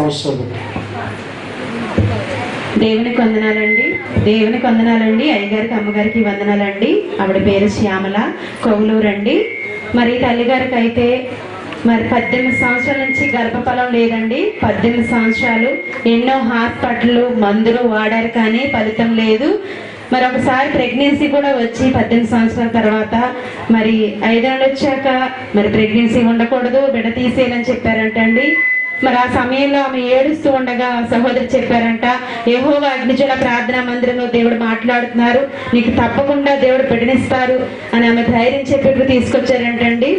సంవత్సరాలు. దేవునికి వందనాలండి. దేవునికి వందనాలండి. అయ్యగారికి అమ్మగారికి వందనాలండి. ఆవిడ పేరు శ్యామల, కొవ్వలూరండి. మరి తల్లిగారికి అయితే మరి 18 సంవత్సరాల నుంచి గర్భఫలం లేదండి. 18 సంవత్సరాలు ఎన్నో హాస్పిటల్ మందులు వాడారు కానీ ఫలితం లేదు. మరి ఒకసారి ప్రెగ్నెన్సీ కూడా వచ్చి 18 సంవత్సరాల తర్వాత మరి 5 నెలలు వచ్చాక మరి ప్రెగ్నెన్సీ ఉండకూడదు, బిడ్డ తీసేయాలని చెప్పారంటండి. మరి ఆ సమయంలో ఆమె ఏడుస్తూ ఉండగా సహోదరి చెప్పారంట, యెహోవా అగ్నిజ్వాల ప్రార్థనా మందిరంలో దేవుడు మాట్లాడుతున్నారు, నీకు తప్పకుండా దేవుడు బిడ్డనిస్తారు అని ఆమె ధైర్యం చెప్పి తీసుకొచ్చారంటండి.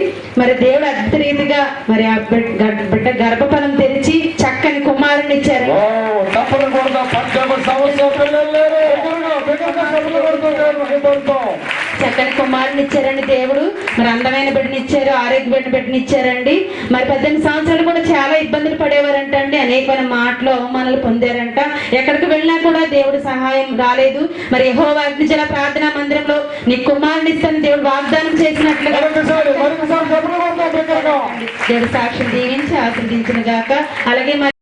మరి దేవుడు అద్భుత రీతిగా మరి ఆ బిడ్డ గర్భఫలం తెరిచి చక్కని కుమారుని ఇచ్చారు. చక్కని కుమారుని ఇచ్చారండి దేవుడు. మరి అందమైన బిడ్డనిచ్చారు, ఆరోగ్యమైన బిడ్డనిచ్చారండి. మరి 18 సంవత్సరాలు కూడా చాలా ఇబ్బందులు పడేవారంట అండి. అనేకమైన మాటలు అవమానాలు పొందారంట. ఎక్కడికి వెళ్ళినా కూడా దేవుడు సహాయం రాలేదు. మరి యెహోవా అగ్నిజ్వాల ప్రార్థనా మందిరంలో నీ కుమారుని ఇస్తాను దేవుడు వాగ్దానం చేసినట్లుగా దేవుడు సాక్షి దీవించి ఆశీర్వదించును గాక. అలాగే